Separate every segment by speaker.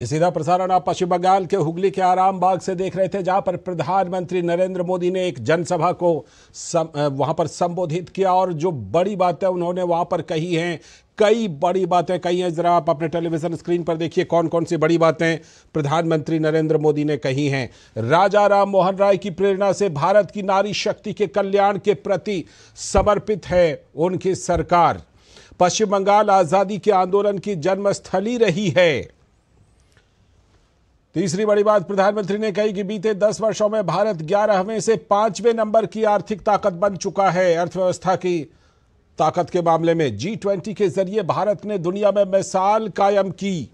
Speaker 1: सीधा प्रसारण आप पश्चिम बंगाल के हुगली के आराम बाग से देख रहे थे, जहां पर प्रधानमंत्री नरेंद्र मोदी ने एक जनसभा को वहां पर संबोधित किया और जो बड़ी बातें उन्होंने वहां पर कही हैं, कई बड़ी बातें कही हैं। जरा आप अपने टेलीविजन स्क्रीन पर देखिए कौन कौन सी बड़ी बातें प्रधानमंत्री नरेंद्र मोदी ने कही हैं। राजा राम मोहन राय की प्रेरणा से भारत की नारी शक्ति के कल्याण के प्रति समर्पित है उनकी सरकार। पश्चिम बंगाल आजादी के आंदोलन की जन्मस्थली रही है। तीसरी बड़ी बात प्रधानमंत्री ने कही कि बीते 10 वर्षों में भारत 11वें से 5वें नंबर की आर्थिक ताकत बन चुका है। अर्थव्यवस्था की ताकत के मामले में G20 के जरिए भारत ने दुनिया में मिसाल कायम की।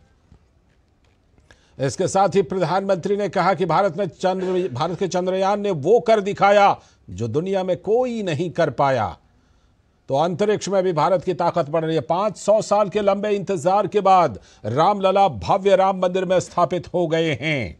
Speaker 1: इसके साथ ही प्रधानमंत्री ने कहा कि भारत के चंद्रयान ने वो कर दिखाया जो दुनिया में कोई नहीं कर पाया। तो अंतरिक्ष में भी भारत की ताकत बढ़ रही है। 500 साल के लंबे इंतजार के बाद रामलला भव्य राम मंदिर में स्थापित हो गए हैं।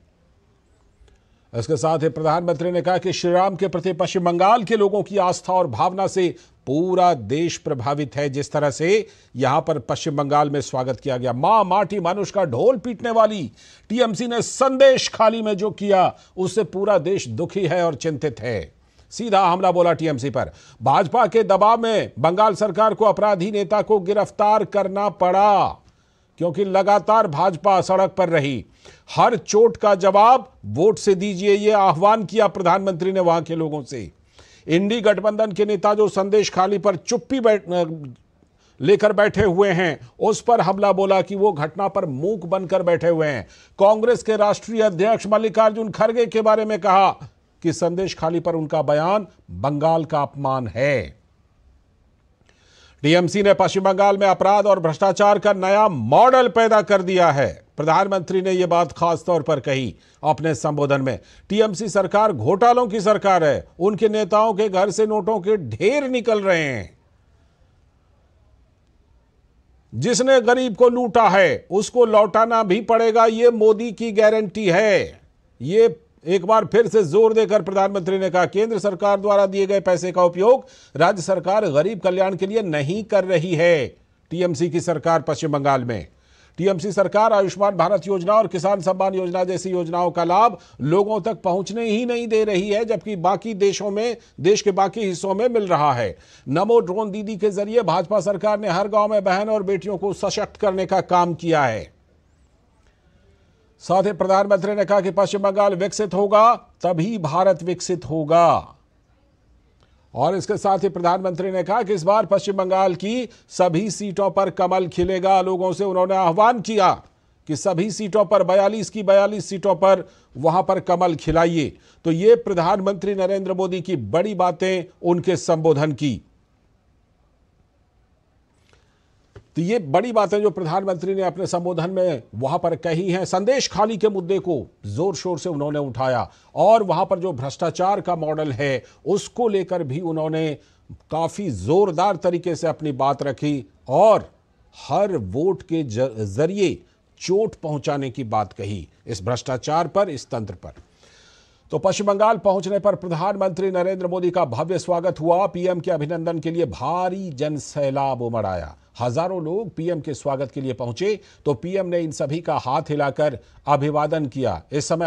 Speaker 1: इसके साथ ही प्रधानमंत्री ने कहा कि श्री राम के प्रति पश्चिम बंगाल के लोगों की आस्था और भावना से पूरा देश प्रभावित है। जिस तरह से यहां पर पश्चिम बंगाल में स्वागत किया गया, मां माटी मानुष का ढोल पीटने वाली टीएमसी ने संदेश खाली में जो किया उससे पूरा देश दुखी है और चिंतित है। सीधा हमला बोला टीएमसी पर। भाजपा के दबाव में बंगाल सरकार को अपराधी नेता को गिरफ्तार करना पड़ा, क्योंकि लगातार भाजपा सड़क पर रही। हर चोट का जवाब वोट से दीजिए, यह आह्वान किया प्रधानमंत्री ने वहां के लोगों से। इंडी गठबंधन के नेता जो संदेश खाली पर चुप्पी लेकर बैठे हुए हैं, उस पर हमला बोला कि वो घटना पर मूक बनकर बैठे हुए हैं। कांग्रेस के राष्ट्रीय अध्यक्ष मल्लिकार्जुन खड़गे के बारे में कहा कि संदेश खाली पर उनका बयान बंगाल का अपमान है। टीएमसी ने पश्चिम बंगाल में अपराध और भ्रष्टाचार का नया मॉडल पैदा कर दिया है। प्रधानमंत्री ने यह बात खास तौर पर कही अपने संबोधन में। टीएमसी सरकार घोटालों की सरकार है। उनके नेताओं के घर से नोटों के ढेर निकल रहे हैं। जिसने गरीब को लूटा है उसको लौटाना भी पड़ेगा, यह मोदी की गारंटी है। ये एक बार फिर से जोर देकर प्रधानमंत्री ने कहा, केंद्र सरकार द्वारा दिए गए पैसे का उपयोग राज्य सरकार गरीब कल्याण के लिए नहीं कर रही है। टीएमसी की सरकार पश्चिम बंगाल में, टीएमसी सरकार आयुष्मान भारत योजना और किसान सम्मान योजना जैसी योजनाओं का लाभ लोगों तक पहुंचने ही नहीं दे रही है, जबकि बाकी देश के बाकी हिस्सों में मिल रहा है। नमो ड्रोन दीदी के जरिए भाजपा सरकार ने हर गांव में बहन और बेटियों को सशक्त करने का काम किया है। साथ ही प्रधानमंत्री ने कहा कि पश्चिम बंगाल विकसित होगा तभी भारत विकसित होगा। और इसके साथ ही प्रधानमंत्री ने कहा कि इस बार पश्चिम बंगाल की सभी सीटों पर कमल खिलेगा। लोगों से उन्होंने आह्वान किया कि सभी सीटों पर 42 की 42 सीटों पर वहां पर कमल खिलाइए। तो ये प्रधानमंत्री नरेंद्र मोदी की बड़ी बातें उनके संबोधन की। तो ये बड़ी बातें जो प्रधानमंत्री ने अपने संबोधन में वहां पर कही हैं। संदेश खाली के मुद्दे को जोर शोर से उन्होंने उठाया और वहां पर जो भ्रष्टाचार का मॉडल है उसको लेकर भी उन्होंने काफी जोरदार तरीके से अपनी बात रखी और हर वोट के जरिए चोट पहुंचाने की बात कही इस भ्रष्टाचार पर, इस तंत्र पर। तो पश्चिम बंगाल पहुंचने पर प्रधानमंत्री नरेंद्र मोदी का भव्य स्वागत हुआ। पीएम के अभिनंदन के लिए भारी जनसैलाब उमड़ आया। हजारों लोग पीएम के स्वागत के लिए पहुंचे तो पीएम ने इन सभी का हाथ हिलाकर अभिवादन किया। इस समय